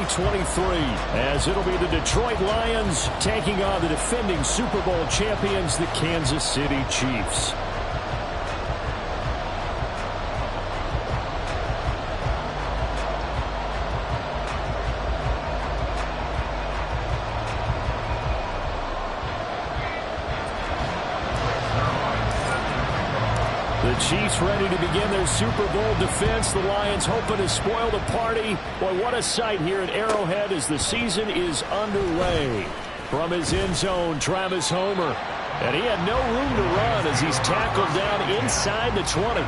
2023, as it'll be the Detroit Lions taking on the defending Super Bowl champions, the Kansas City Chiefs. The Chiefs ready to begin their Super Bowl defense. The Lions hoping to spoil the party. Boy, what a sight here at Arrowhead as the season is underway. From his end zone, Travis Homer. And he had no room to run as he's tackled down inside the 20.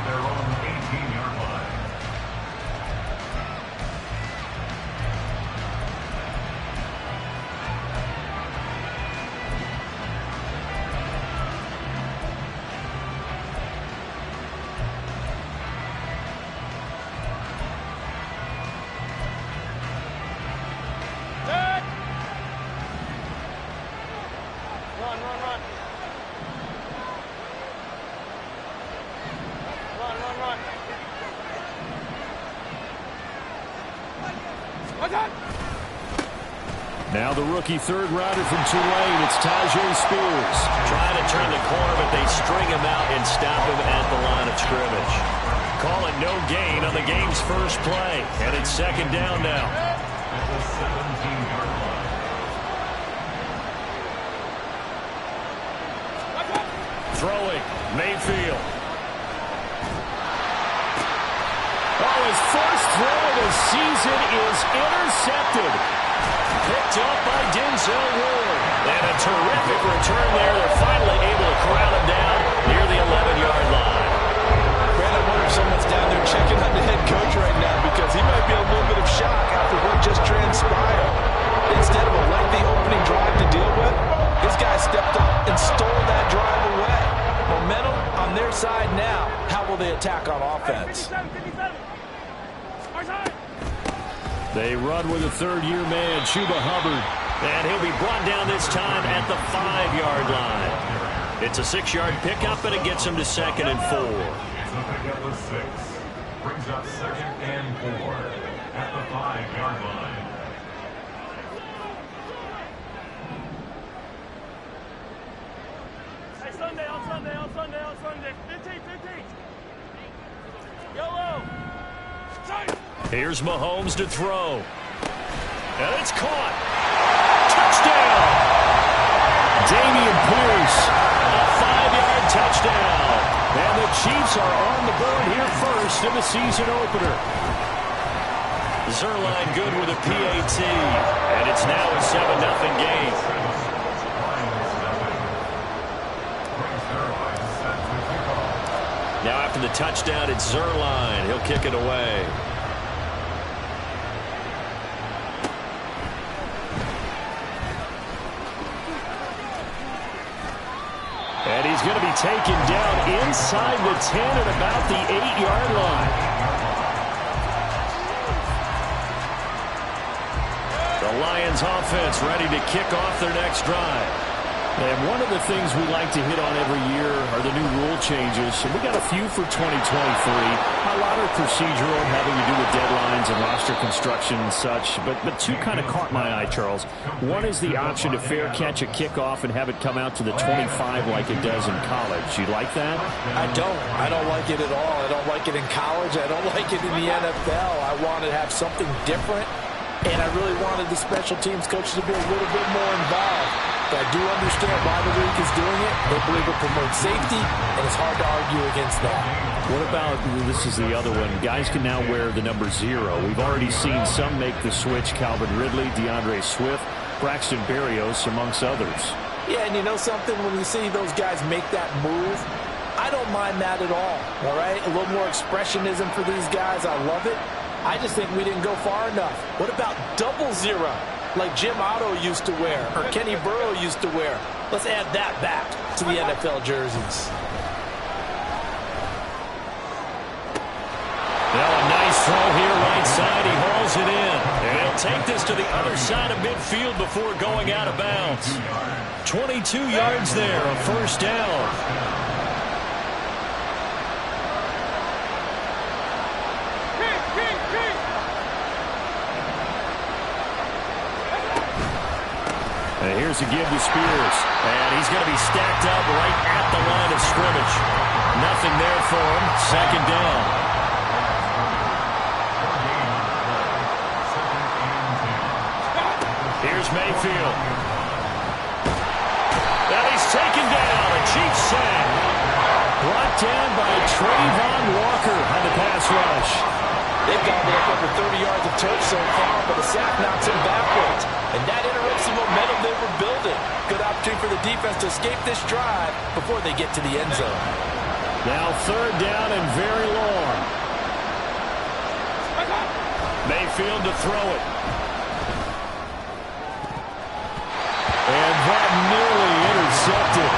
Now the rookie third rounder from Tulane, it's Tyjae Spears. Trying to turn the corner, but they string him out and stop him at the line of scrimmage. Call it no gain on the game's first play, and it's second down now. At the 17-yard line. Throwing, Mayfield. Oh, his first throw of the season is intercepted. Picked up by Denzel Ward. And a terrific return there. They're finally able to corral him down near the 11-yard line. Brad, I wonder if someone's down there checking on the head coach right now because he might be in a little bit of shock after what just transpired. Instead of a lengthy opening drive to deal with, this guy stepped up and stole that drive away. Momentum on their side now. How will they attack on offense? They run with a third-year man, Chuba Hubbard. And he'll be brought down this time at the 5-yard line. It's a 6-yard pickup, and it gets him to second and 4. It's a pickup of 6. Brings up second and 4 at the 5-yard line. Hey, Sunday, on Sunday, on Sunday, on Sunday. 15, 15. YOLO. Here's Mahomes to throw. And it's caught. Touchdown! Dameon Pierce, a 5-yard touchdown. And the Chiefs are on the board here first in the season opener. Zuerlein good with a PAT. And it's now a 7-0 game. Now after the touchdown, it's Zuerlein. He'll kick it away. And he's going to be taken down inside the 10 at about the 8-yard line. The Lions offense ready to kick off their next drive. And one of the things we like to hit on every year are the new rule changes. And we got a few for 2023. A lot are procedural, having to do with deadlines and roster construction and such. But two kind of caught my eye, Charles. One is the option to fair catch a kickoff and have it come out to the 25 like it does in college. You like that? I don't. I don't like it at all. I don't like it in college. I don't like it in the NFL. I want to have something different. And I really wanted the special teams coaches to be a little bit more involved. But I do understand why the league is doing it. They believe it promotes safety, and it's hard to argue against that. What about, this is the other one, guys can now wear the number 0. We've already seen some make the switch, Calvin Ridley, DeAndre Swift, Braxton Berrios, amongst others. Yeah, and you know something? When you see those guys make that move, I don't mind that at all right? A little more expressionism for these guys. I love it. I just think we didn't go far enough. What about 00, like Jim Otto used to wear or Kenny Burrow used to wear? Let's add that back to the NFL jerseys. Now a nice throw here right side. He hauls it in. And he'll take this to the other side of midfield before going out of bounds. 22 yards there, a first down. And here's a give to Spears. And he's going to be stacked up right at the line of scrimmage. Nothing there for him. Second down. Here's Mayfield. And he's taken down. A Chiefs sack. Brought down by Trayvon Walker on the pass rush. They've gobbled up over 30 yards of turf so far, but the sack knocks him backwards. And that interrupts the momentum they were building. Good opportunity for the defense to escape this drive before they get to the end zone. Now third down and very long. Mayfield to throw it. And that nearly intercepted.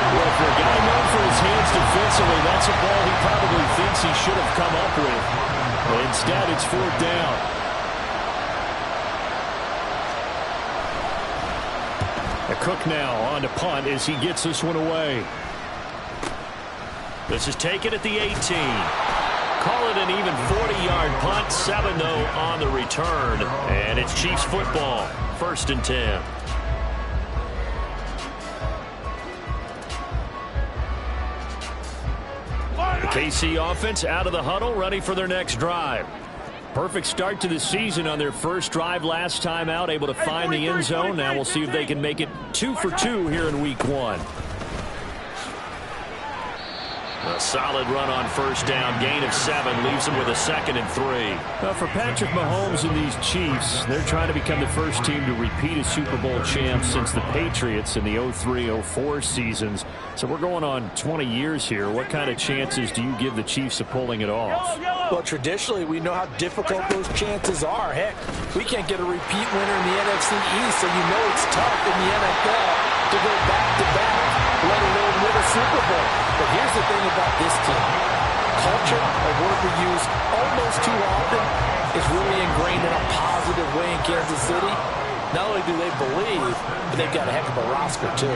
Well, for a guy known for his hands defensively, that's a ball he probably thinks he should have come up with. But instead, it's fourth down. A Cook now on to punt as he gets this one away. This is taken at the 18. Call it an even 40-yard punt. 7-0 on the return. And it's Chiefs football. 1st and 10. The KC offense out of the huddle, ready for their next drive. Perfect start to the season on their first drive last time out, able to find the end zone. Now we'll see if they can make it 2 for 2 here in week 1. A solid run on first down. Gain of 7 leaves them with a 2nd and 3. Well, for Patrick Mahomes and these Chiefs, they're trying to become the first team to repeat as Super Bowl champs since the Patriots in the 03-04 seasons. So we're going on 20 years here. What kind of chances do you give the Chiefs of pulling it off? Well, traditionally, we know how difficult those chances are. Heck, we can't get a repeat winner in the NFC East, so you know it's tough in the NFL to go back-to-back, let alone win a Super Bowl. But here's the thing about this team. Culture, a word we use almost too often, is really ingrained in a positive way in Kansas City. Not only do they believe, but they've got a heck of a roster, too.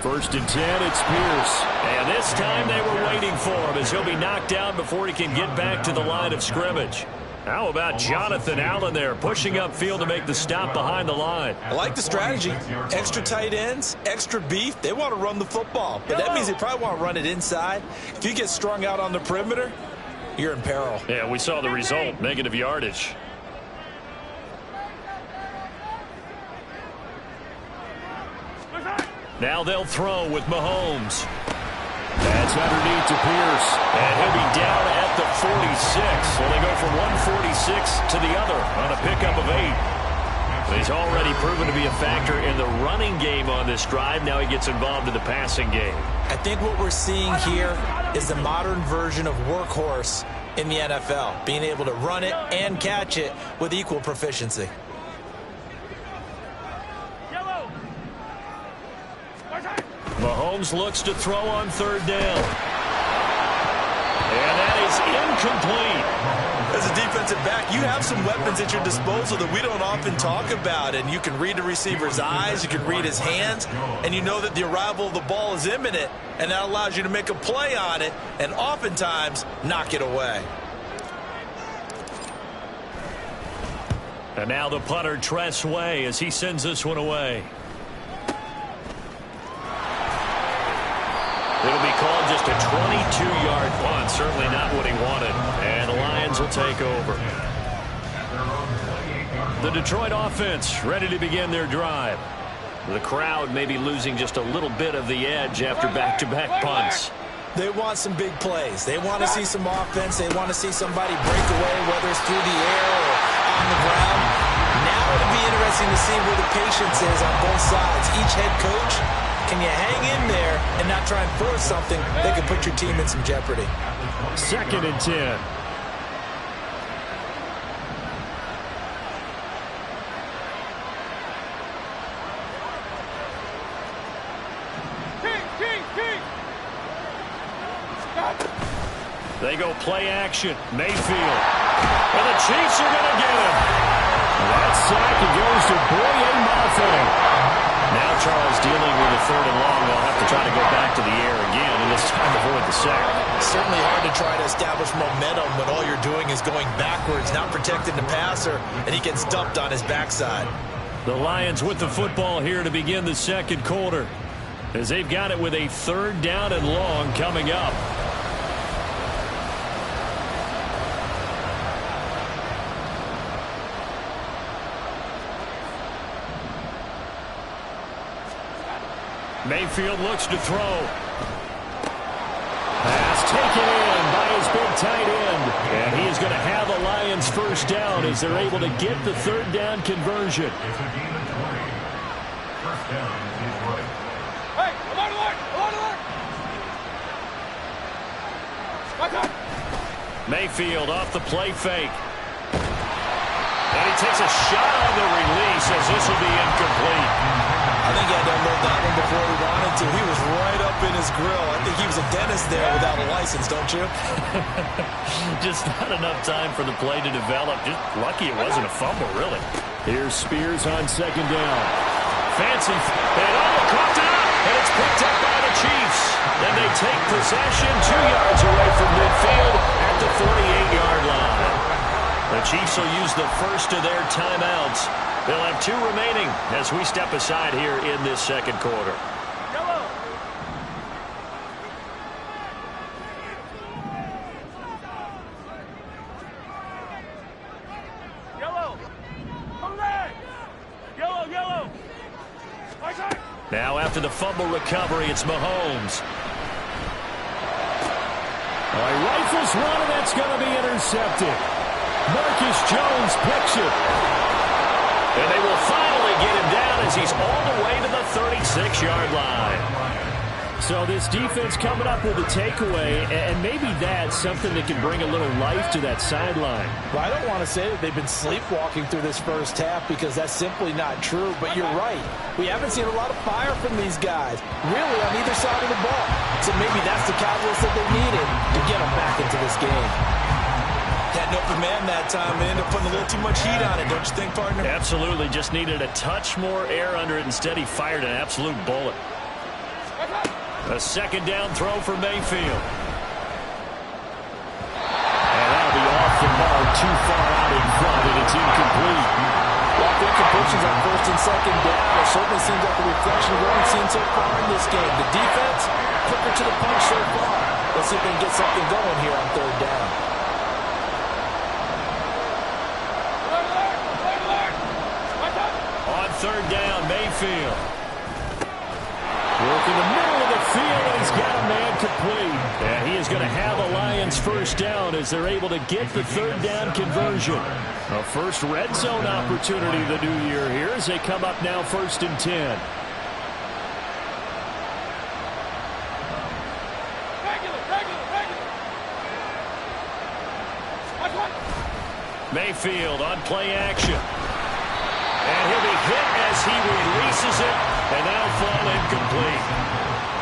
1st and 10, it's Pierce. And this time they were waiting for him as he'll be knocked down before he can get back to the line of scrimmage. How about Jonathan Allen there, pushing upfield to make the stop behind the line? I like the strategy. Extra tight ends, extra beef. They want to run the football, but that means they probably want to run it inside. If you get strung out on the perimeter, you're in peril. Yeah, we saw the result, negative yardage. Now they'll throw with Mahomes. That's underneath to Pierce. And he'll be down at the 46. Well, they go from 146 to the other on a pickup of 8. He's already proven to be a factor in the running game on this drive. Now he gets involved in the passing game. I think what we're seeing here is the modern version of workhorse in the NFL, being able to run it and catch it with equal proficiency. Mahomes looks to throw on 3rd down. And that is incomplete. As a defensive back, you have some weapons at your disposal that we don't often talk about. And you can read the receiver's eyes, you can read his hands, and you know that the arrival of the ball is imminent, and that allows you to make a play on it and oftentimes knock it away. And now the punter, Tress Way, as he sends this one away. It'll be called just a 22-yard punt. Certainly not what he wanted. And the Lions will take over. The Detroit offense ready to begin their drive. The crowd may be losing just a little bit of the edge after back-to-back punts. They want some big plays. They want to see some offense. They want to see somebody break away, whether it's through the air or on the ground. Now it'll be interesting to see where the patience is on both sides. Each head coach, can you hang in there and not try and force something that could put your team in some jeopardy? 2nd and 10. They go play action. Mayfield. And the Chiefs are going to get him. That sack, it goes to Boye Mafe. Now Charles dealing with a 3rd and long. They'll have to try to go back to the air again, and this time avoid the sack. Certainly hard to try to establish momentum when all you're doing is going backwards, not protecting the passer, and he gets dumped on his backside. The Lions with the football here to begin the second quarter, as they've got it with a 3rd down and long coming up. Mayfield looks to throw. Pass taken in by his big tight end. And he is going to have a Lions 1st down as they're able to get the 3rd down conversion. It's a gain of 20. 1st down is right. Hey, alert, alert, alert, alert! Mayfield off the play fake. And he takes a shot on the release as this will be incomplete. I think he had to unload that one before he wanted to. He was right up in his grill. I think he was a dentist there without a license, don't you? Just not enough time for the play to develop. Just lucky it wasn't a fumble, really. Here's Spears on 2nd down. Fancy. And caught up. And it's picked up by the Chiefs. And they take possession 2 yards away from midfield at the 48-yard line. The Chiefs will use the first of their timeouts. They'll have 2 remaining as we step aside here in this second quarter. Yellow! Yellow! Come back! Yellow, yellow! Okay. Now after the fumble recovery, it's Mahomes. He rifles one, and that's going to be intercepted. Marcus Jones picks it. And they will finally get him down as he's all the way to the 36-yard line. So this defense coming up with a takeaway, and maybe that's something that can bring a little life to that sideline. Well, I don't want to say that they've been sleepwalking through this first half because that's simply not true, but you're right. We haven't seen a lot of fire from these guys, really on either side of the ball. So maybe that's the catalyst that they needed to get them back into this game. Had an open man that time. They ended up putting a little too much heat on it, don't you think, partner? Absolutely. Just needed a touch more air under it. Instead, he fired an absolute bullet. A 2nd down throw for Mayfield. And that'll be off the mark, too far out in front, and it's incomplete. Well, incompletions on 1st and 2nd down. It certainly seems like a reflection of what we've seen so far in this game. The defense, quicker to the punch so far. Let's see if they can get something going here on 3rd down. On 3rd down, Mayfield. Working the middle of the field, and he's got a man complete. And he is going to have a Lions 1st down as they're able to get the 3rd down conversion. A first red zone opportunity the new year here as they come up now 1st and 10. Mayfield on play action. And he'll be hit as he releases it, and that'll fall incomplete.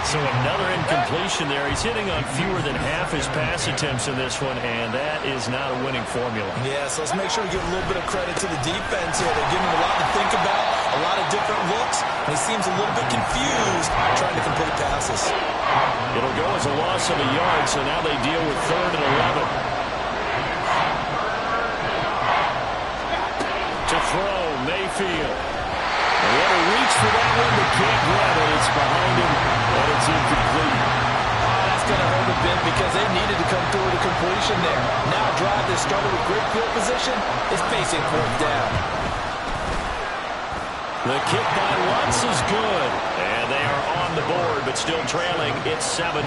So another incompletion there. He's hitting on fewer than half his pass attempts in this one, and that is not a winning formula. Yeah, so let's make sure we give a little bit of credit to the defense here. They're giving him a lot to think about, a lot of different looks, and he seems a little bit confused trying to complete passes. It'll go as a loss of a yard, so now they deal with 3rd and 11. To throw, Mayfield. They had to reach for that one, but can't grab it. It's behind him, and it's incomplete. That's going to hurt a bit because they needed to come through with a completion there. Now a drive that started with great field position is facing 4th down. The kick by Lutz is good, and they are on the board, but still trailing. It's 7-3.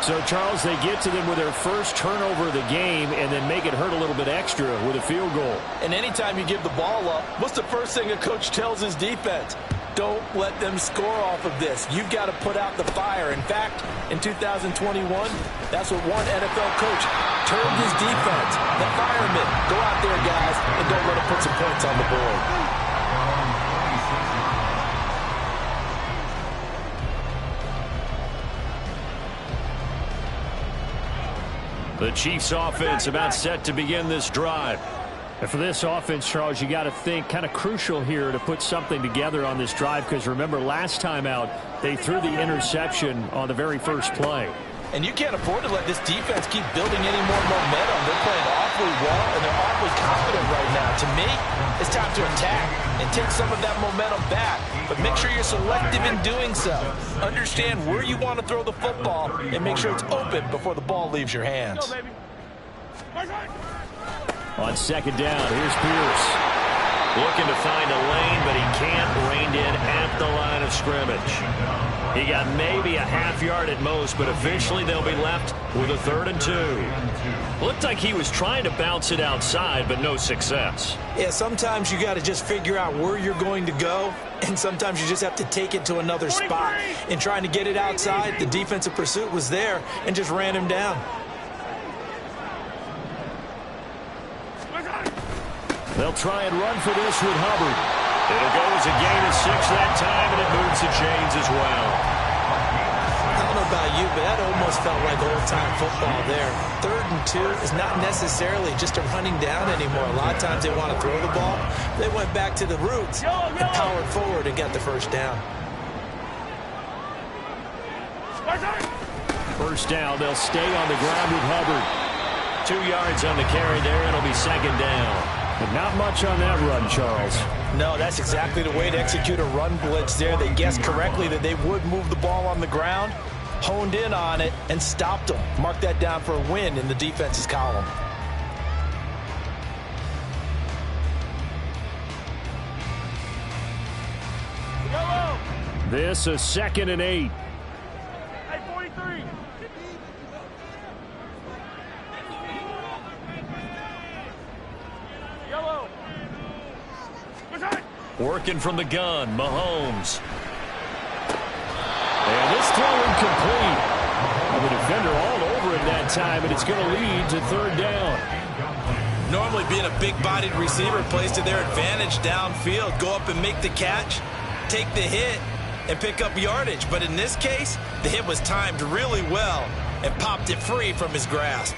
So, Charles, they get to them with their first turnover of the game and then make it hurt a little bit extra with a field goal. And anytime you give the ball up, what's the first thing a coach tells his defense? Don't let them score off of this. You've got to put out the fire. In fact, in 2021, that's what one NFL coach termed his defense. The firemen. Go out there, guys, and don't let them put some points on the board. The Chiefs offense about set to begin this drive. And for this offense, Charles, you got to think kind of crucial here to put something together on this drive, because remember last time out they threw the interception on the very first play. And you can't afford to let this defense keep building any more momentum. They're playing awfully well, and they're awfully confident right now. To me, it's time to attack and take some of that momentum back. But make sure you're selective in doing so. Understand where you want to throw the football and make sure it's open before the ball leaves your hands. Go, baby. On second down, here's Pierce. Looking to find a lane, but he can't. Reined in at the line of scrimmage. He got maybe a half yard at most, but eventually they'll be left with a 3rd and 2. Looked like he was trying to bounce it outside, but no success. Yeah, sometimes you got to just figure out where you're going to go, and sometimes you just have to take it to another spot. In trying to get it outside, the defensive pursuit was there and just ran him down. They'll try and run for this with Hubbard. It'll go as a gain of 6 that time, and it moves the chains as well. I don't know about you, but that almost felt like old-time football there. 3rd and 2 is not necessarily just a running down anymore. A lot of times they want to throw the ball. They went back to the roots and powered forward and got the first down. First down, they'll stay on the ground with Hubbard. 2 yards on the carry there, and it'll be 2nd down. But not much on that run, Charles. No, that's exactly the way to execute a run blitz there. They guessed correctly that they would move the ball on the ground, honed in on it, and stopped them. Mark that down for a win in the defense's column. Yellow. This a 2nd and 8. Hey, 43. Yellow. Working from the gun, Mahomes. And this throw incomplete. The defender all over him that time, and it's going to lead to 3rd down. Normally being a big-bodied receiver plays to their advantage downfield. Go up and make the catch, take the hit, and pick up yardage. But in this case, the hit was timed really well and popped it free from his grasp.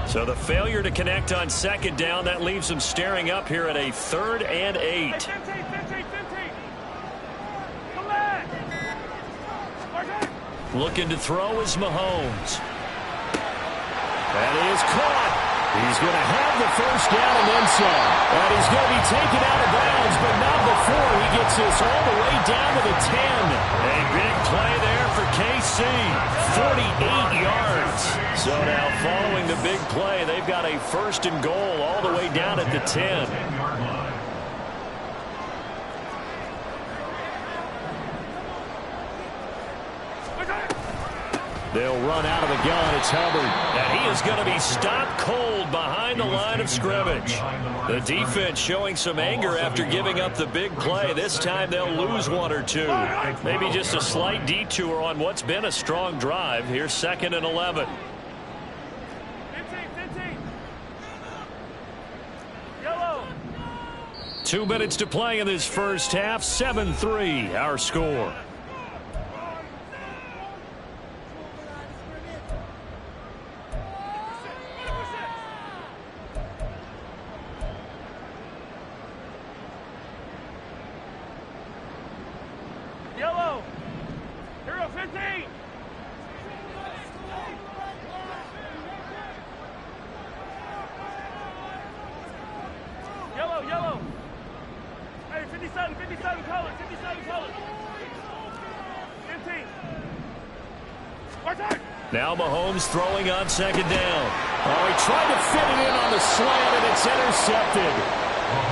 So the failure to connect on 2nd down, that leaves them staring up here at a 3rd and 8. 15. Come back. Looking to throw is Mahomes. That is caught. He's going to have the first down and then some. And he's going to be taken out of bounds, but not before he gets this all the way down to the 10. A big play there for KC. 48 yards. So now following the big play, they've got a 1st and goal all the way down at the 10. They'll run out of the gun. It's Hubbard. And he is going to be stopped cold behind the line of scrimmage. The defense showing some anger after giving up the big play. This time they'll lose 1 or 2. Maybe just a slight detour on what's been a strong drive. Here's 2nd and 11. 15. Yellow. 2 minutes to play in this first half. 7-3 our score. Yellow. Hero 15. Yellow. Hey, 57 colors. 15. Now Mahomes throwing on 2nd down. Oh, he tried to fit it in on the slant, and it's intercepted.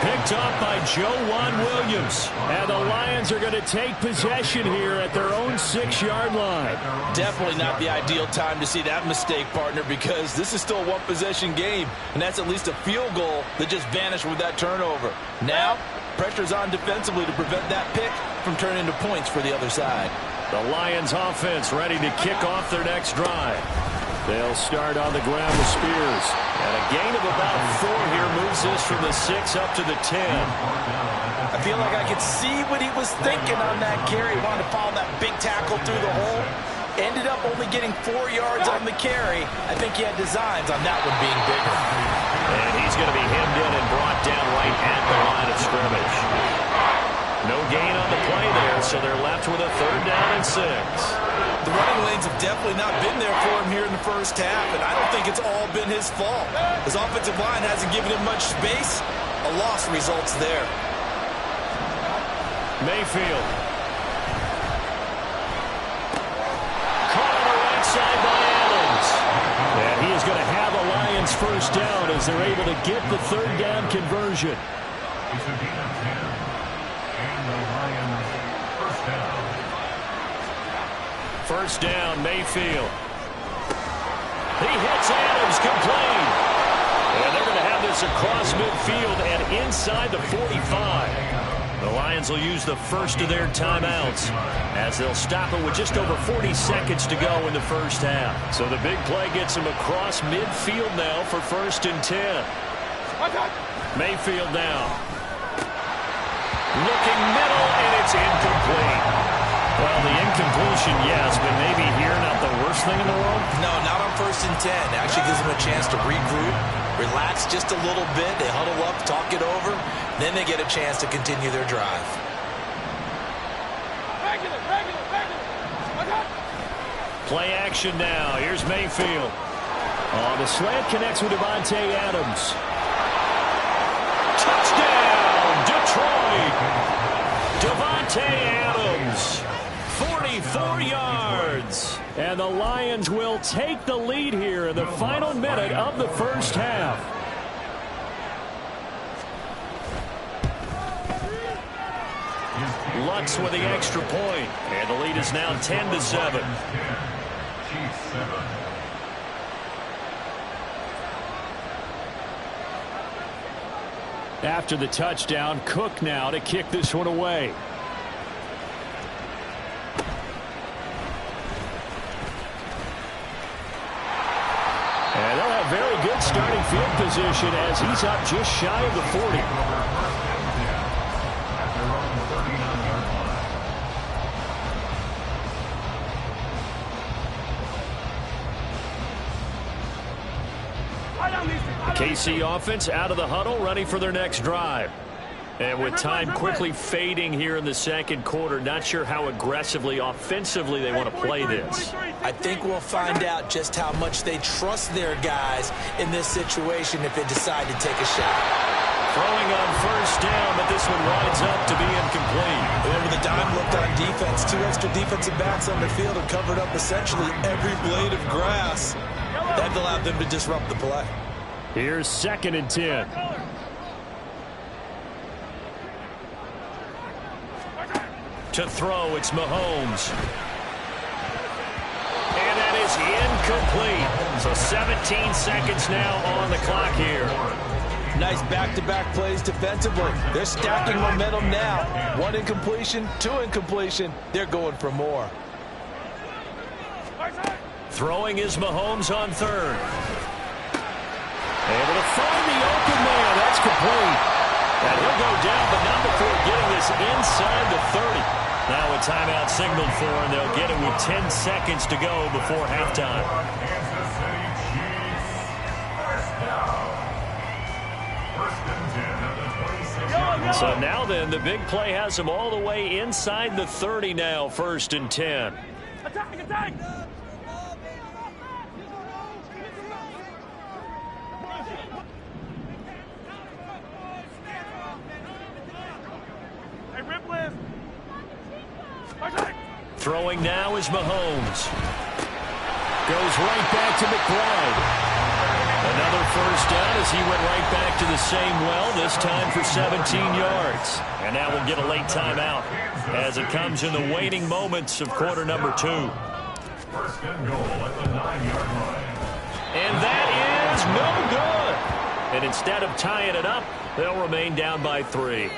Picked off by Joejuan Williams. And the Lions are going to take possession here at their own 6-yard line. Definitely not the ideal time to see that mistake, partner, because this is still a one-possession game, and that's at least a field goal that just vanished with that turnover. Now, pressure's on defensively to prevent that pick from turning into points for the other side. The Lions offense ready to kick off their next drive. They'll start on the ground with Spears. And a gain of about 4 here moves this from the 6 up to the 10. I feel like I could see what he was thinking on that carry. He wanted to follow that big tackle through the hole. Ended up only getting 4 yards on the carry. I think he had designs on that one being bigger. And he's going to be hemmed in and brought down right at the line of scrimmage. No gain on the play there, so they're left with a 3rd down and 6. The running lanes have definitely not been there for him here in the first half, and I don't think it's all been his fault. His offensive line hasn't given him much space. A loss results there. Mayfield. Caught on the right side by Adams. And he is going to have a Lions first down as they're able to get the 3rd down conversion. It's a gain of 10. And the Lions first down. First down, Mayfield. He hits Adams, complete. And they're going to have this across midfield and inside the 45. The Lions will use the first of their timeouts as they'll stop it with just over 40 seconds to go in the first half. So the big play gets them across midfield now for 1st and 10. Mayfield now. Looking middle, and it's incomplete. Well, the incompletion, yes, but maybe here not the worst thing in the world? No, not on 1st and 10. Actually gives them a chance to regroup, relax just a little bit. They huddle up, talk it over. Then they get a chance to continue their drive. Play action now. Here's Mayfield. Oh, the slant connects with Davante Adams. Touchdown, Detroit! Davante Adams. 44 yards. And the Lions will take the lead here in the final minute of the first half. Lutz with the extra point. And the lead is now 10-7. Chiefs 7. After the touchdown, Cook now to kick this one away. And they'll have very good starting field position as he's up just shy of the 40. KC offense out of the huddle, ready for their next drive. And with time quickly fading here in the second quarter, not sure how aggressively, offensively they want to play this. I think we'll find out just how much they trust their guys in this situation if they decide to take a shot. Throwing on first down, but this one winds up to be incomplete. Remember, the dime looked on defense. 2 extra defensive backs on the field and covered up essentially every blade of grass. That allowed them to disrupt the play. Here's 2nd and 10. To throw, it's Mahomes. And that is incomplete. So 17 seconds now on the clock here. Nice back-to-back plays defensively. They're stacking momentum now. 1 incompletion, 2 incompletion. They're going for more. Throwing is Mahomes on 3rd. Able to find the open man. That's complete. And he'll go down, but not before getting this inside the 30. Now a timeout signaled for, and they'll get it with 10 seconds to go before halftime. Kansas City Chiefs first down. 1st and 10 at the 26. So now then, the big play has them all the way inside the 30 now, 1st and 10. Attack, attack! Hey, rip list! Throwing now is Mahomes. Goes right back to McBride. Another first down as he went right back to the same well, this time for 17 yards. And now we'll get a late timeout as it comes in the waning moments of quarter number 2. 1st and goal at the 9-yard line. And that is no good. And instead of tying it up, they'll remain down by 3.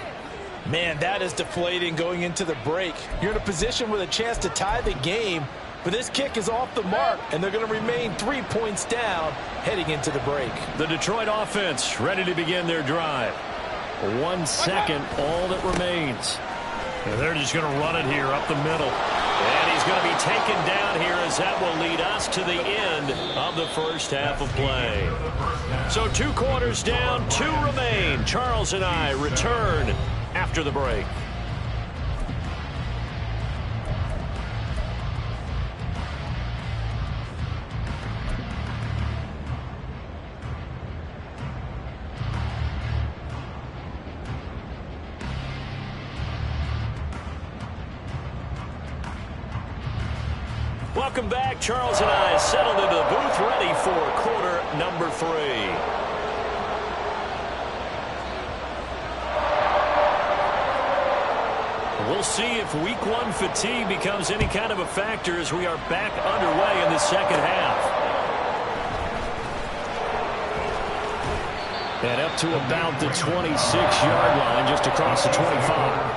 Man, that is deflating going into the break. You're in a position with a chance to tie the game, but this kick is off the mark, and they're going to remain 3 points down heading into the break. The Detroit offense ready to begin their drive. 1 second, all that remains. And they're just going to run it here up the middle. And he's going to be taken down here as that will lead us to the end of the first half of play. So 2 quarters down, 2 remain. Charles and I return after the break. Welcome back. Charles and I settled into the booth, ready for quarter number 3. We'll see if week 1 fatigue becomes any kind of a factor as we are back underway in the second half. And up to about the 26-yard line, just across the 25.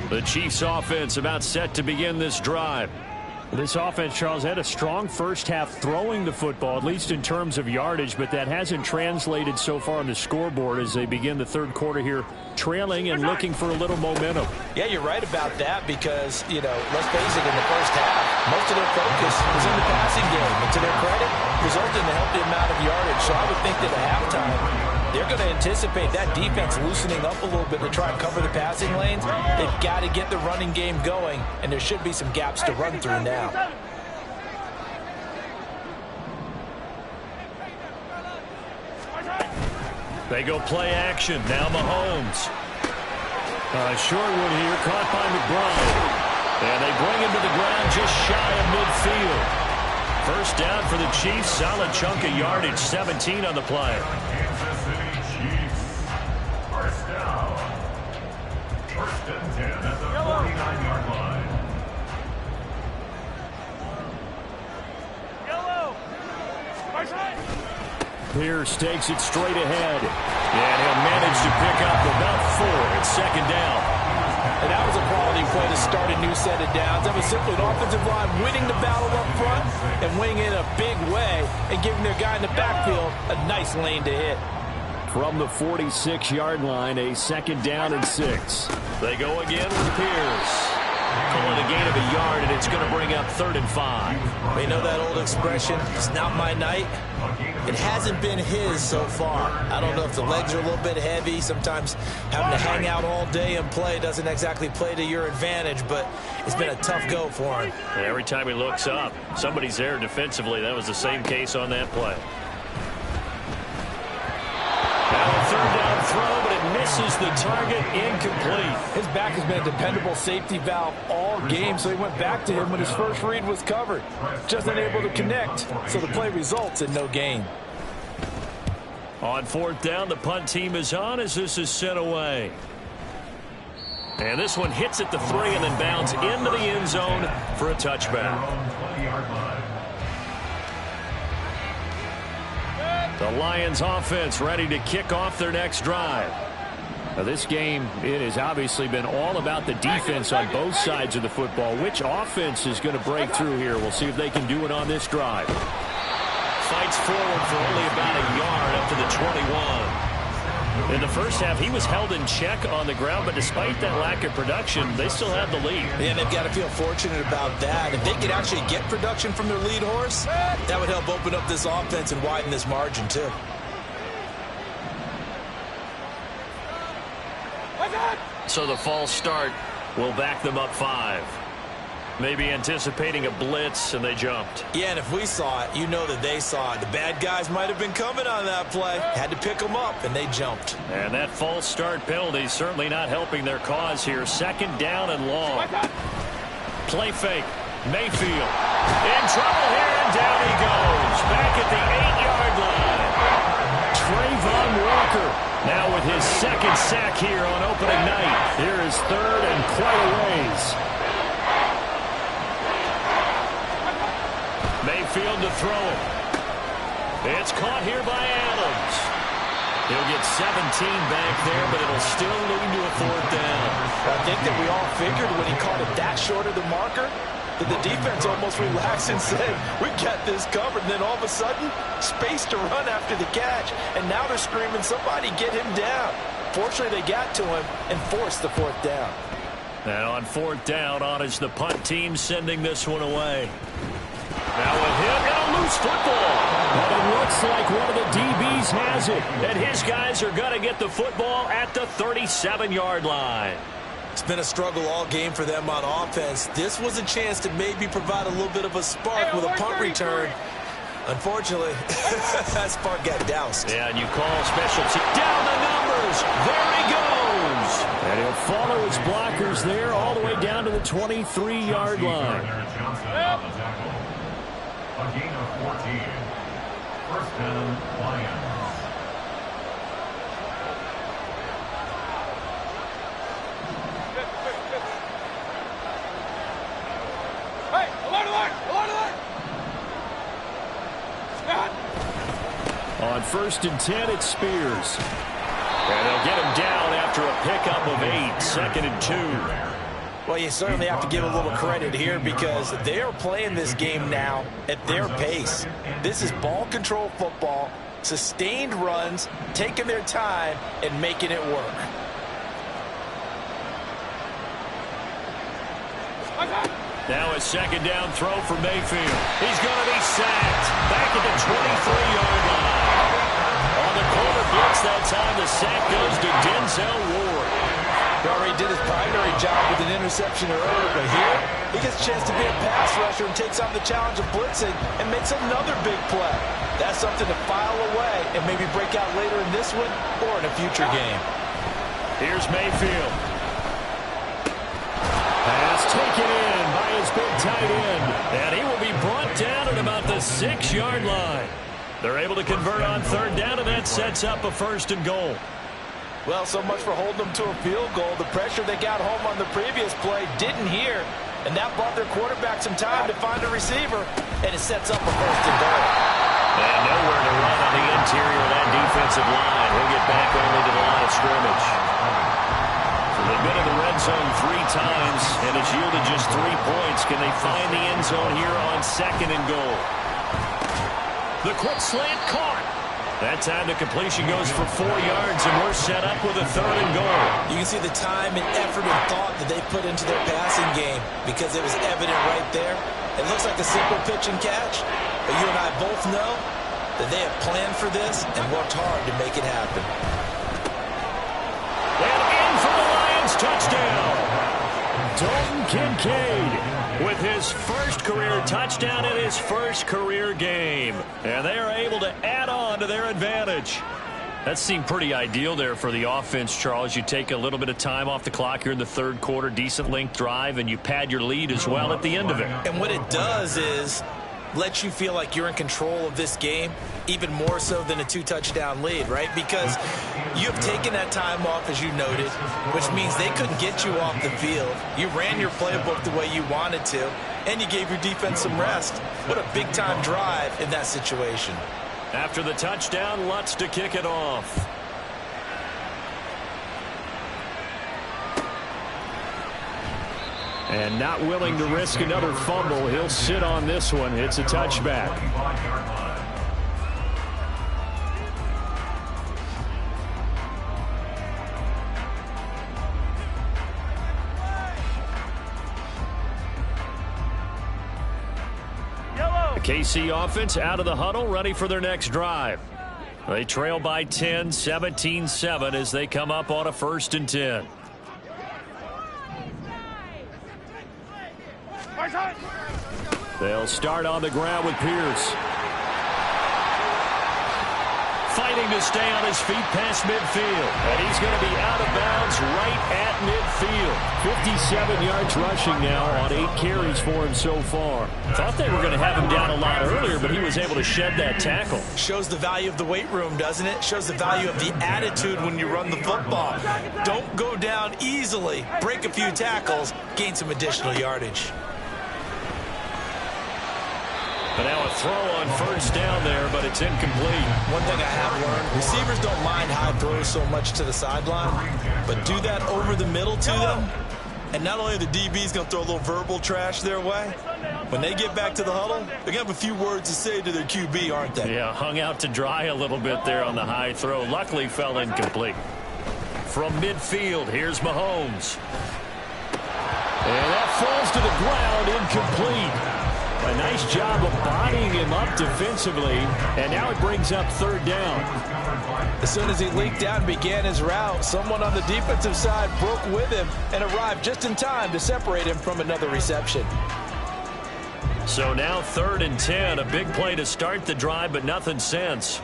The Chiefs offense about set to begin this drive. This offense, Charles, had a strong first half throwing the football, at least in terms of yardage, but that hasn't translated so far on the scoreboard as they begin the third quarter here, trailing and looking for a little momentum. Yeah, you're right about that because, you know, let's face it, in the first half, most of their focus was in the passing game. And to their credit, resulted in a healthy amount of yardage. So I would think that at halftime, they're going to anticipate that defense loosening up a little bit to try and cover the passing lanes. They've got to get the running game going, and there should be some gaps to run through now. They go play action. Now Mahomes. Short one here, caught by McBride. And they bring him to the ground just shy of midfield. First down for the Chiefs. Solid chunk of yardage, 17 on the play. Kansas City Chiefs. First down. First and 10 at the 49-yard line. Yellow. Pierce takes it straight ahead. And he'll manage to pick up about 4 at second down. And that was a quality play to start a new set of downs. That was simply an offensive line winning the battle up front and winning in a big way and giving their guy in the backfield a nice lane to hit. From the 46-yard line, a second down and 6. They go again with Pierce. Calling a gain of a yard, and it's going to bring up 3rd and 5. We know that old expression, it's not my night. It hasn't been his so far. I don't know if the legs are a little bit heavy. Sometimes having to hang out all day and play doesn't exactly play to your advantage, but it's been a tough go for him. And every time he looks up, somebody's there defensively. That was the same case on that play. Now a 3rd down throw, but it misses the target, incomplete. His back has been a dependable safety valve all game, so he went back to him when his first read was covered. Just unable to connect, so the play results in no gain. On 4th down, the punt team is on as this is sent away. And this one hits at the 3 and then bounds into the end zone for a touchback. The Lions offense ready to kick off their next drive. This game, it has obviously been all about the defense on both sides of the football. Which offense is going to break through here? We'll see if they can do it on this drive. Fights forward for only about a yard up to the 21. In the first half, he was held in check on the ground, but despite that lack of production, they still have the lead. Yeah, and they've got to feel fortunate about that. If they could actually get production from their lead horse, that would help open up this offense and widen this margin, too. So the false start will back them up 5. Maybe anticipating a blitz, and they jumped. Yeah, and if we saw it, you know that they saw it. The bad guys might have been coming on that play. Had to pick them up, and they jumped. And that false start penalty certainly not helping their cause here. 2nd down and long. Play fake. Mayfield in trouble here, and down he goes. Back at the 8-yard line. Trayvon Walker now with his 2nd sack here on opening night. Here is 3rd and quite a ways. Mayfield to throw it. It's caught here by Adams. He'll get 17 back there, but it'll still lead to a 4th down. I think that we all figured when he caught it that short of the marker that the defense almost relaxed and said, we got this covered. And then all of a sudden, space to run after the catch. And now they're screaming, somebody get him down. Fortunately, they got to him and forced the 4th down. And on 4th down, on is the punt team sending this one away. Now with him, and a loose football. But it looks like one of the DBs has it. And his guys are going to get the football at the 37-yard line. It's been a struggle all game for them on offense. This was a chance to maybe provide a little bit of a spark with a punt return. Unfortunately, that spark got doused. Yeah, and you call special team. Down the numbers. There he goes. And he'll follow his blockers there all the way down to the 23-yard line. A gain of 14. 1st down, Lions. On 1st and 10, it's Spears. And they'll get him down after a pickup of 8. 2nd and 2. Well, you certainly have to give a little credit here because they are playing this game now at their pace. This is ball control football, sustained runs, taking their time, and making it work. Now a 2nd down throw for Mayfield. He's going to be sacked. Back at the 23-yard line. On the corner blitz that time, the sack goes to Denzel Ward. He already did his primary job with an interception earlier, but here he gets a chance to be a pass rusher and takes on the challenge of blitzing and makes another big play. That's something to file away and maybe break out later in this one or in a future game. Here's Mayfield. Pass taken in by his big tight end. And he will be brought down at about the 6-yard line. They're able to convert on 3rd down, and that sets up a 1st and goal. Well, so much for holding them to a field goal. The pressure they got home on the previous play didn't hear, and that bought their quarterback some time to find a receiver, and it sets up a 1st and goal. And nowhere to run on the interior of that defensive line. He'll get back only to the line of scrimmage. So they've been in the red zone 3 times, and it's yielded just 3 points. Can they find the end zone here on 2nd and goal? The quick slant caught. That time the completion goes for 4 yards, and we're set up with a 3rd and goal. You can see the time and effort and thought that they put into their passing game because it was evident right there. It looks like a simple pitch and catch, but you and I both know that they have planned for this and worked hard to make it happen. And in for the Lions, touchdown. Dalton Kincaid with his first career touchdown in his first career game. And they are able to add on to their advantage. That seemed pretty ideal there for the offense, Charles. You take a little bit of time off the clock here in the 3rd quarter, decent length drive, and you pad your lead as well at the end of it. And what it does is let you feel like you're in control of this game, even more so than a 2-touchdown lead, right? Because you've taken that time off, as you noted, which means they couldn't get you off the field. You ran your playbook the way you wanted to, and you gave your defense some rest. What a big-time drive in that situation. After the touchdown, Lutz to kick it off. And not willing to risk another fumble. He'll sit on this one. It's a touchback. The KC offense out of the huddle, ready for their next drive. They trail by 10, 17-7 as they come up on a 1st and 10. They'll start on the ground with Pierce. Fighting to stay on his feet past midfield. And he's going to be out of bounds right at midfield. 57 yards rushing now on 8 carries for him so far. Thought they were going to have him down a lot earlier, but he was able to shed that tackle. Shows the value of the weight room, doesn't it? Shows the value of the attitude when you run the football. Don't go down easily. Break a few tackles. Gain some additional yardage. But now a throw on 1st down there, but it's incomplete. One thing I have learned, receivers don't mind high throws so much to the sideline, but do that over the middle to them, and not only are the DBs going to throw a little verbal trash their way, when they get back to the huddle, they're going to have a few words to say to their QB, aren't they? Yeah, hung out to dry a little bit there on the high throw. Luckily fell incomplete. From midfield, here's Mahomes. And that falls to the ground, incomplete. A nice job of bodying him up defensively, and now it brings up 3rd down. As soon as he leaked out and began his route, someone on the defensive side broke with him and arrived just in time to separate him from another reception. So now 3rd and 10, a big play to start the drive, but nothing since.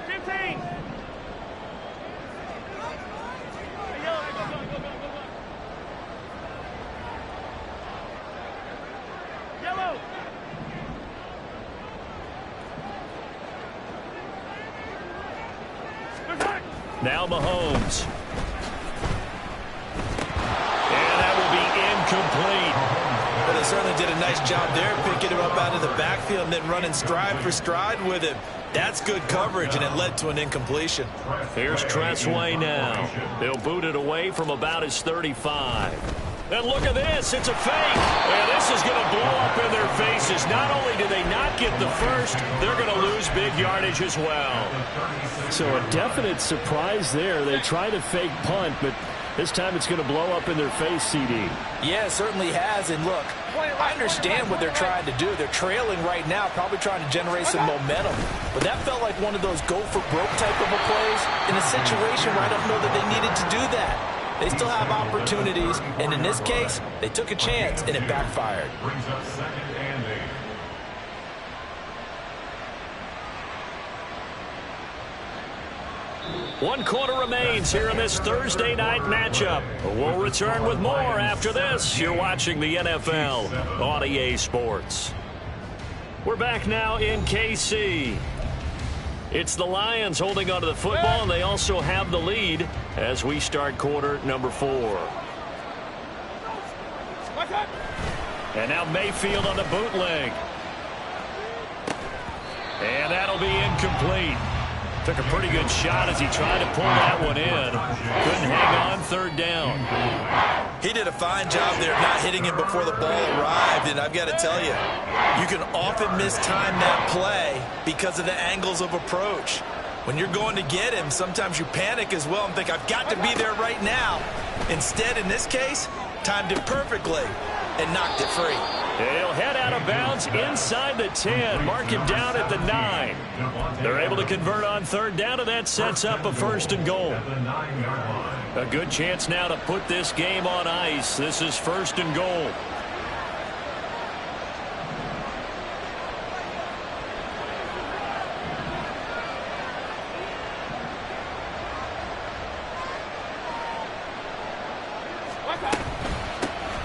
15. Now Mahomes. And that will be incomplete. Well, they certainly did a nice job there, picking him up out of the backfield and then running stride for stride with him. That's good coverage, and it led to an incompletion. Here's Tressway now. They'll boot it away from about his 35. And look at this. It's a fake. And this is going to blow up in their faces. Not only do they not get the first, they're going to lose big yardage as well. So a definite surprise there. They try to fake punt, but this time it's going to blow up in their face, CD. Yeah, it certainly has. And look, I understand what they're trying to do. They're trailing right now, probably trying to generate some momentum. But that felt like one of those go-for-broke type of a plays in a situation where I don't know that they needed to do that. They still have opportunities, and in this case, they took a chance, and it backfired. Brings up 2nd and 8. 1 quarter remains here in this Thursday night matchup. We'll return with more after this. You're watching the NFL on EA Sports. We're back now in KC. It's the Lions holding onto the football, and they also have the lead as we start quarter number 4. And now Mayfield on the bootleg. And that'll be incomplete. Took a pretty good shot as he tried to pull that one in. Couldn't hang on, 3rd down. He did a fine job there of not hitting him before the ball arrived, and I've got to tell you, you can often mistime that play because of the angles of approach. When you're going to get him, sometimes you panic as well and think, I've got to be there right now. Instead, in this case, timed it perfectly and knocked it free. He'll head out of bounds inside the 10. Mark him down at the 9. They're able to convert on 3rd down, and that sets up a 1st and goal. A good chance now to put this game on ice. This is 1st and goal.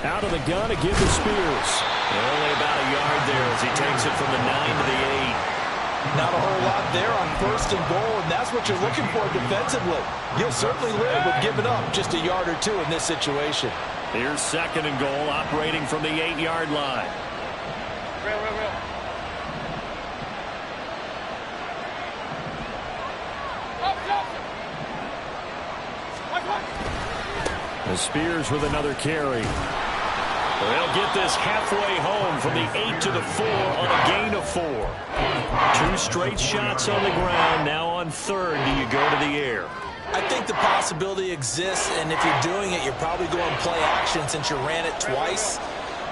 Out of the gun again to Spears. Only about a yard there as he takes it from the 9 to the 8. Not a whole lot there on 1st and goal, and that's what you're looking for defensively. You'll certainly live with giving up just a yard or 2 in this situation. Here's 2nd and goal, operating from the 8-yard line. Spears with another carry. They'll get this halfway home from the 8 to the 4 on a gain of 4. 2 straight shots on the ground. Now on third, do you go to the air? I think the possibility exists, and if you're doing it, you're probably going play action since you ran it twice.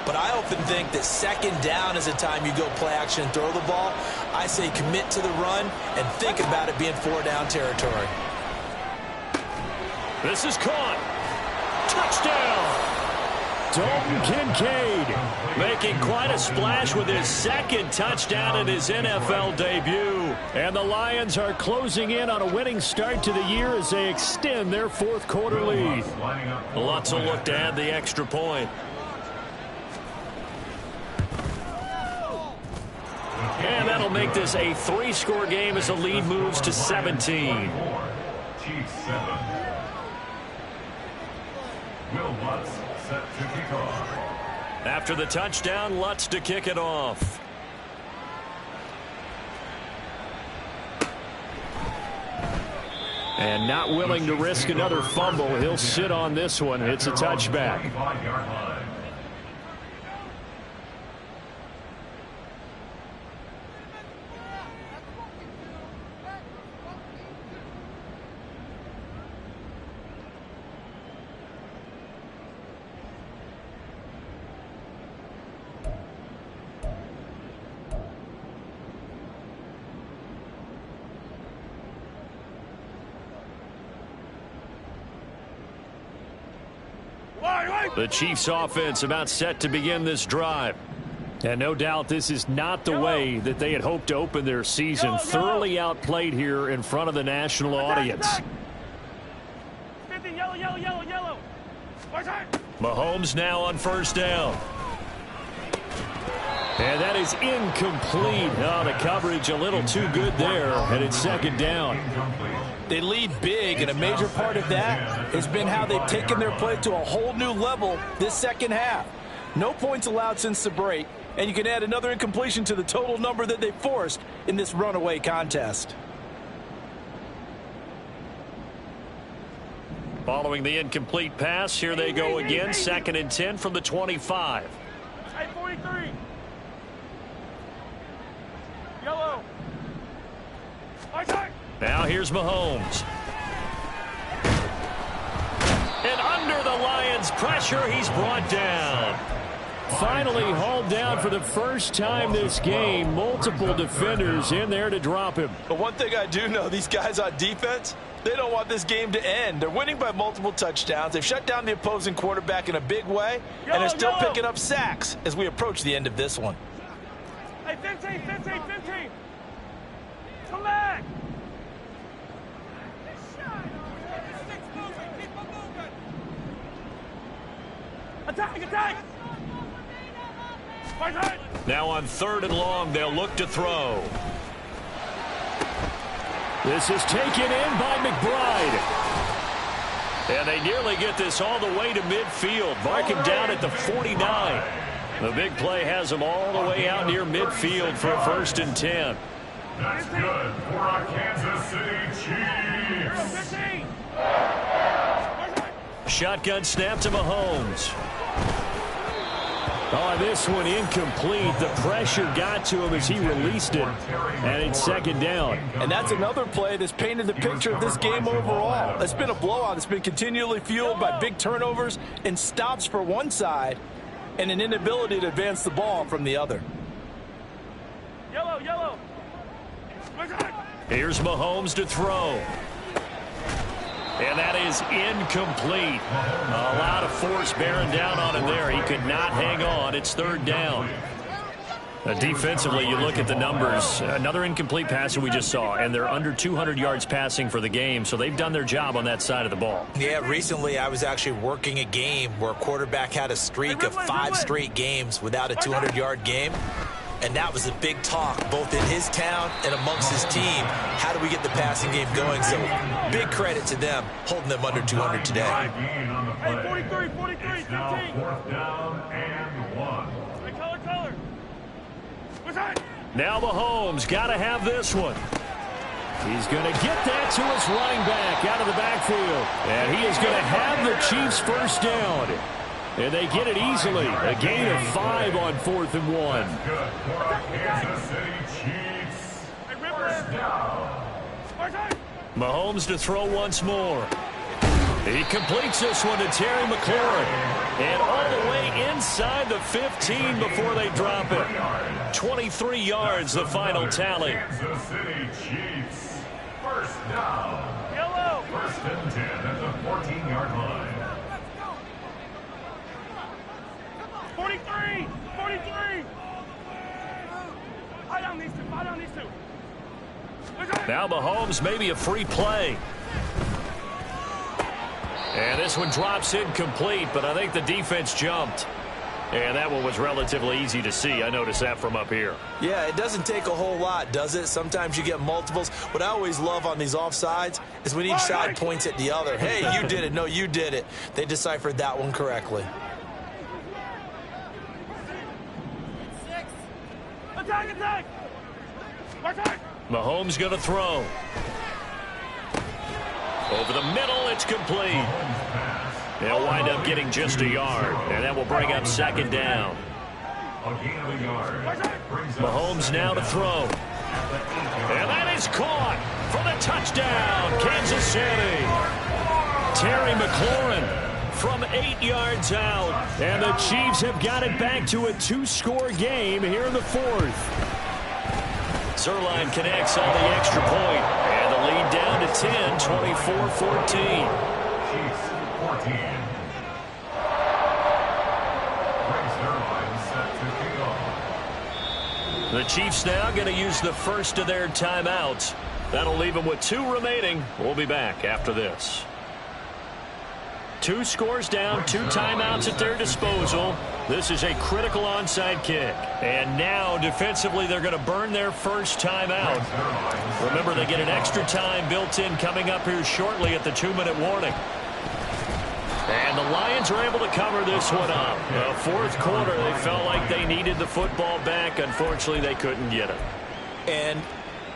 But I often think that second down is the time you go play action and throw the ball. I say commit to the run and think about it being 4-down territory. This is caught. Touchdown. Dalton Kincaid making quite a splash with his second touchdown in his NFL debut. And the Lions are closing in on a winning start to the year as they extend their fourth quarter lead. Lutz will look to add the extra point. And that'll make this a 3-score game as the lead moves to 17. Chiefs 7. Will Lutz set to kick off. After the touchdown, Lutz to kick it off. And not willing to risk another fumble, he'll sit on this one. It's a touchback. 25-yard line. The Chiefs offense about set to begin this drive. And no doubt this is not the way that they had hoped to open their season. Thoroughly outplayed here in front of the national audience. 50, yellow, yellow, yellow, yellow. Mahomes now on first down. And that is incomplete. Oh, the coverage a little too good there. And it's second down. They lead big, and a major part of that has been how they've taken their play to a whole new level this second half. No points allowed since the break, and you can add another incompletion to the total number that they forced in this runaway contest. Following the incomplete pass, here they go again. 2nd and 10 from the 25. 43. Yellow. Now here's Mahomes. And under the Lions' pressure, he's brought down. Finally hauled down for the first time this game. Multiple defenders in there to drop him. But one thing I do know, these guys on defense, they don't want this game to end. They're winning by multiple touchdowns. They've shut down the opposing quarterback in a big way, and they're still picking up sacks as we approach the end of this one. Hey, 15, 15, 15. Come back. Attack, attack. Now on 3rd and long, they'll look to throw. This is taken in by McBride. And they nearly get this all the way to midfield. Mark him down at the 49. The big play has him all the way out near midfield for a 1st and 10. That's good for our Kansas City Chiefs. Shotgun snap to Mahomes. Oh, this one incomplete. The pressure got to him as he released it. And it's 2nd down. And that's another play that's painted the picture of this game overall. It's been a blowout. It's been continually fueled by big turnovers and stops for one side and an inability to advance the ball from the other. Yellow, yellow. Here's Mahomes to throw. And that is incomplete. A lot of force bearing down on him there. He could not hang on. It's 3rd down. Defensively, you look at the numbers. Another incomplete pass that we just saw, and they're under 200 yards passing for the game, so they've done their job on that side of the ball. Yeah, recently I was actually working a game where a quarterback had a streak of 5 straight games without a 200-yard game. And that was a big talk, both in his town and amongst his team. How do we get the passing game going? So big credit to them, holding them under 200 today. Hey, 43, 43, 15. Now 4th down and 1. Hey, color. What's that? Now Mahomes got to have this one. He's going to get that to his running back out of the backfield. And he is going to have the Chiefs first down. And they get it easily. A gain of 5 on 4th and 1. Good for Kansas City Chiefs. First down. Mahomes to throw once more. He completes this one to Terry McLaurin. And all the way inside the 15 before they drop it. 23 yards, the final tally. Kansas City Chiefs. First down. Yellow. First and 10 at the 14-yard line. 43. 43. Fight on these two. Fight on these two. Now Mahomes maybe a free play. And this one drops incomplete, but I think the defense jumped. And that one was relatively easy to see. I noticed that from up here. Yeah, it doesn't take a whole lot, does it? Sometimes you get multiples. What I always love on these offsides is when each side points at the other. Hey, you did it. No, you did it. They deciphered that one correctly. Attack, attack. Attack. Mahomes going to throw. Over the middle, it's complete. They'll wind up getting just a yard, and that will bring up second down. Mahomes now to throw. And that is caught for the touchdown, Kansas City. Terry McLaurin from 8 yards out. And the Chiefs have got it back to a 2-score game here in the 4th. Zuerlein connects on the extra point, and the lead down to 10, 24-14. Chiefs 14. Zuerlein set to kick off. The Chiefs now going to use the first of their timeouts. That'll leave them with 2 remaining. We'll be back after this. 2 scores down, 2 timeouts at their disposal. This is a critical onside kick. And now, defensively, they're going to burn their first timeout. Remember, they get an extra time built in coming up here shortly at the 2-minute warning. And the Lions are able to cover this one up. The 4th quarter, they felt like they needed the football back. Unfortunately, they couldn't get it. And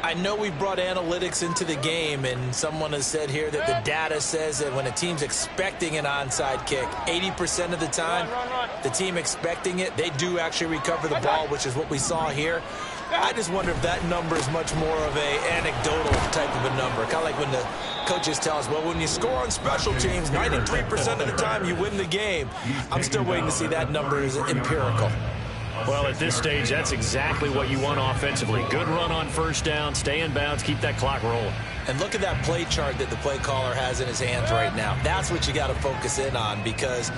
I know we brought analytics into the game, and someone has said here that the data says that when a team's expecting an onside kick, 80% of the time, the team expecting it, they do actually recover the ball, which is what we saw here. I just wonder if that number is much more of a anecdotal type of a number. Kind of like when the coaches tell us, well, when you score on special teams, 93% of the time you win the game. I'm still waiting to see that number is empirical. Well, at this stage, that's exactly what you want offensively. Good run on first down, stay in bounds, keep that clock rolling. And look at that play chart that the play caller has in his hands right now. That's what you got to focus in on, because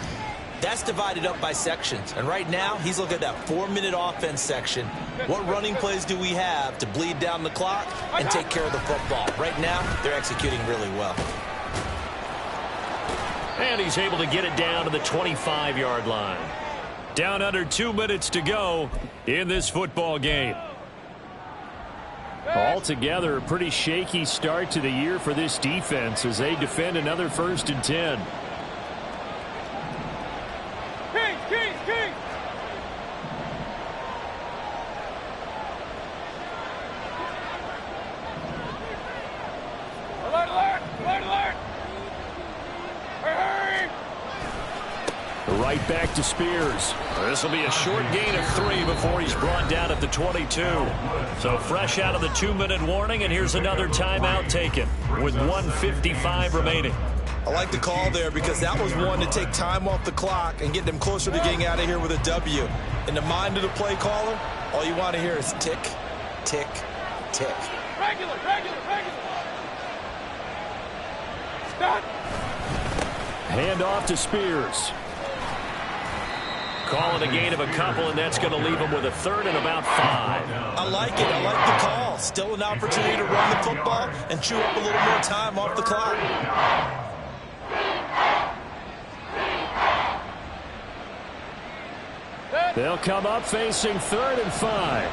that's divided up by sections. And right now, he's looking at that 4-minute offense section. What running plays do we have to bleed down the clock and take care of the football? Right now, they're executing really well. And he's able to get it down to the 25-yard line. Down under 2 minutes to go in this football game. Altogether, a pretty shaky start to the year for this defense as they defend another 1st and 10. King. Alert. Hurry. Right back to Spears. This will be a short gain of 3 before he's brought down at the 22. So fresh out of the 2-minute warning, and here's another timeout taken with 1:55 remaining. I like the call there because that was one to take time off the clock and get them closer to getting out of here with a W. In the mind of the play caller, all you want to hear is tick, tick, tick. Regular. Stop. Hand off to Spears. Calling a gain of a couple, and that's going to leave him with a 3rd and about 5. I like it. I like the call. Still an opportunity to run the football and chew up a little more time off the clock. They'll come up facing 3rd and 5.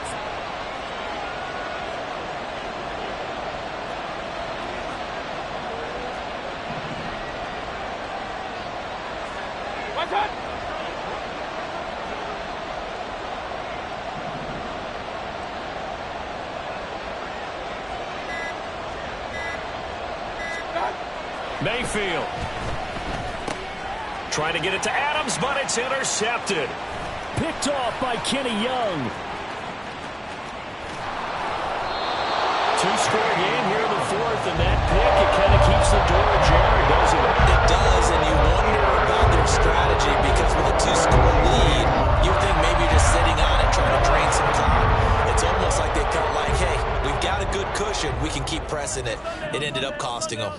What's that? Mayfield. Trying to get it to Adams, but it's intercepted. Picked off by Kenny Young. Two-score game here in the fourth, and that pick, it kind of keeps the door ajar, doesn't it? It does, and you wonder about their strategy because with a two-score lead, you think maybe just sitting on it, trying to drain some clock. It's almost like they felt like, hey, we've got a good cushion. We can keep pressing it. It ended up costing them.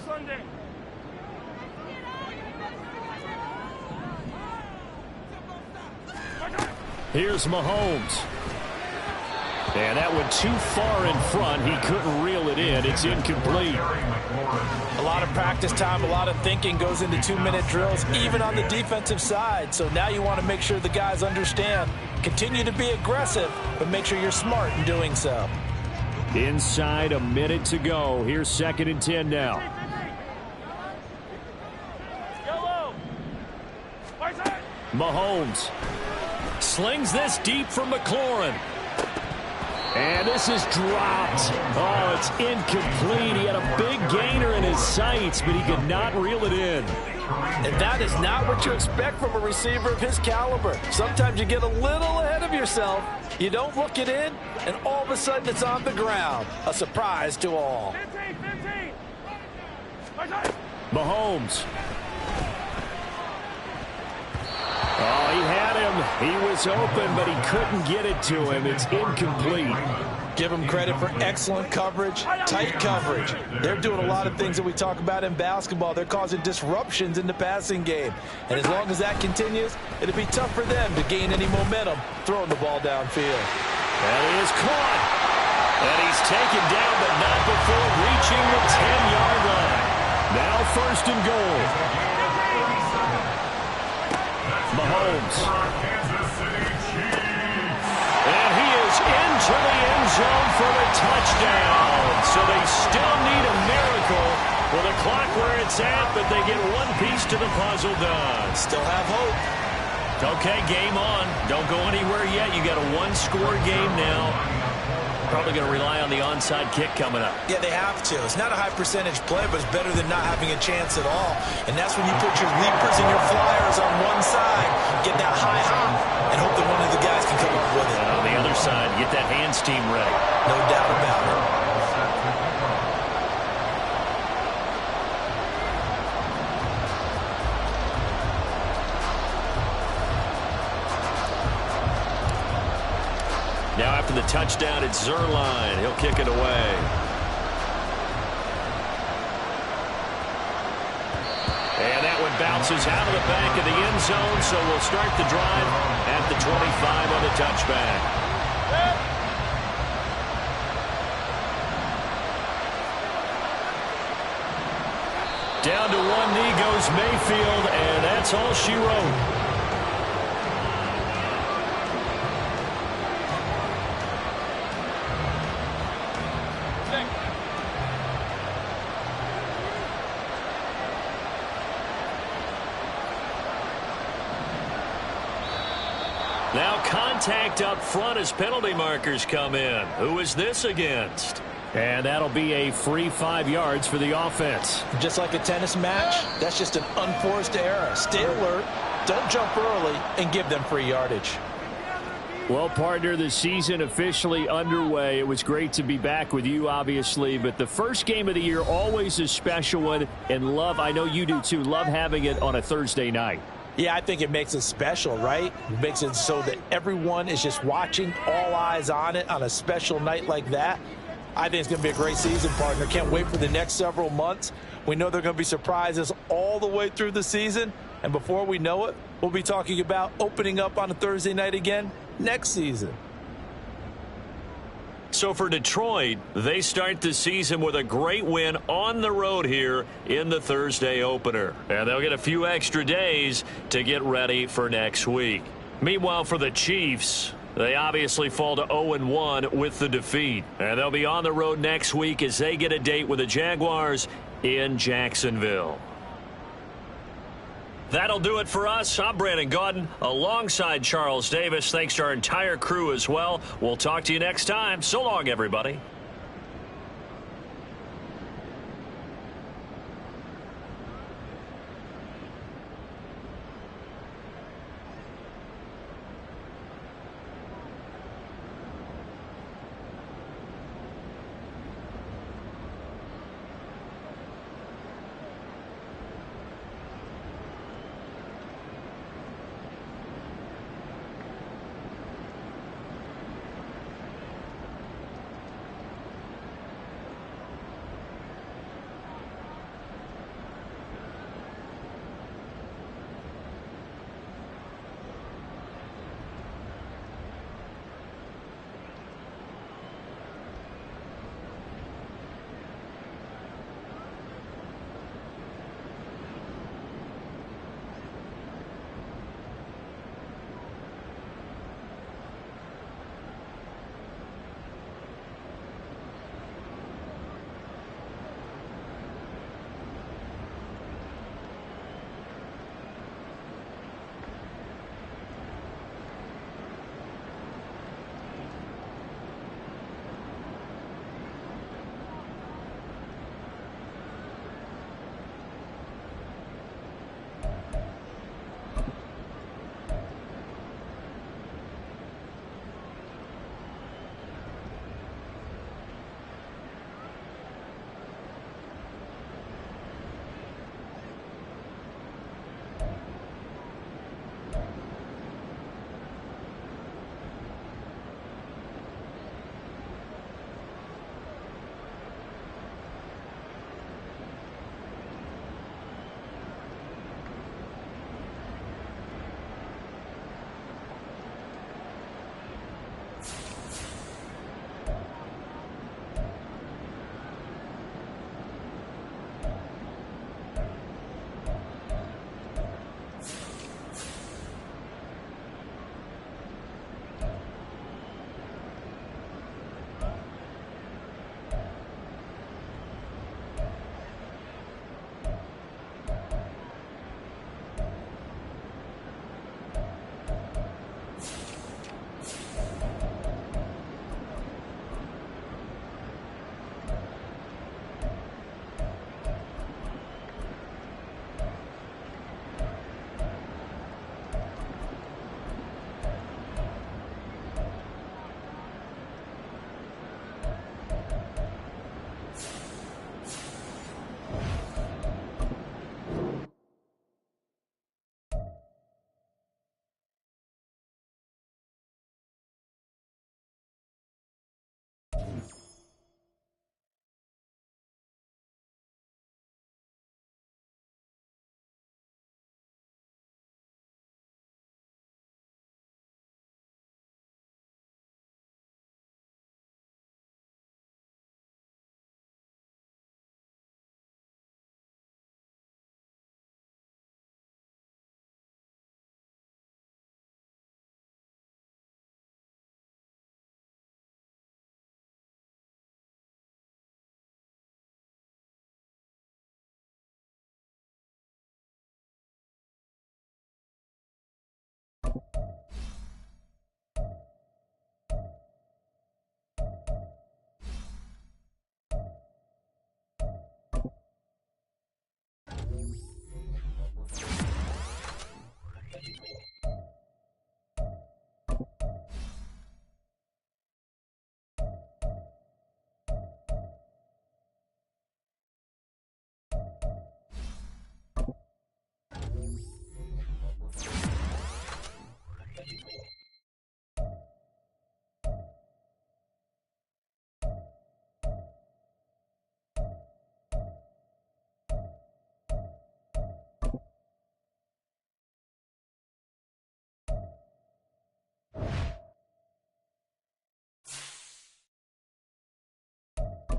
Here's Mahomes. And that went too far in front. He couldn't reel it in. It's incomplete. A lot of practice time, a lot of thinking goes into 2-minute drills, even on the defensive side. So now you want to make sure the guys understand. Continue to be aggressive, but make sure you're smart in doing so. Inside a minute to go. Here's 2nd and 10 now. Mahomes slings this deep from McLaurin. And this is dropped. Oh, it's incomplete. He had a big gainer in his sights, but he could not reel it in. And that is not what you expect from a receiver of his caliber. Sometimes you get a little ahead of yourself. You don't look it in, and all of a sudden it's on the ground. A surprise to all. 15. Mahomes. Oh, he had him. He was open, but he couldn't get it to him. It's incomplete. Give them credit for excellent coverage, tight coverage. They're doing a lot of things that we talk about in basketball. They're causing disruptions in the passing game. And as long as that continues, it'll be tough for them to gain any momentum throwing the ball downfield. And he is caught. And he's taken down, but not before reaching the 10-yard line. Now 1st and goal. Mahomes. And he is into the end zone for a touchdown. So they still need a miracle with the clock where it's at, but they get one piece to the puzzle done. Still have hope. Okay, game on. Don't go anywhere yet. You got a one-score game now. Probably going to rely on the onside kick coming up. Yeah, they have to. It's not a high-percentage play, but it's better than not having a chance at all. And that's when you put your leapers and your flyers on one side, get that high hop, and hope that one of the guys can come up with it. And on the other side, get that hands team ready. No doubt about it. Now after the touchdown, it's Zuerlein. He'll kick it away. And that one bounces out of the back of the end zone, so we'll start the drive at the 25 on the touchback. Down to one knee goes Mayfield, and that's all she wrote. Now contact up front as penalty markers come in. Who is this against? And that'll be a free 5 yards for the offense. Just like a tennis match, that's just an unforced error. Stay alert, don't jump early, and give them free yardage. Well, partner, the season officially underway. It was great to be back with you, obviously, but the first game of the year, always a special one. And love, I know you do too, love having it on a Thursday night. Yeah, I think it makes it special, right? It makes it so that everyone is just watching, all eyes on it on a special night like that. I think it's going to be a great season, partner. Can't wait for the next several months. We know there are going to be surprises all the way through the season. And before we know it, we'll be talking about opening up on a Thursday night again next season. So for Detroit, they start the season with a great win on the road here in the Thursday opener. And they'll get a few extra days to get ready for next week. Meanwhile, for the Chiefs, they obviously fall to 0-1 with the defeat. And they'll be on the road next week as they get a date with the Jaguars in Jacksonville. That'll do it for us. I'm Brandon Gaudin alongside Charles Davis. Thanks to our entire crew as well. We'll talk to you next time. So long, everybody.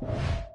down.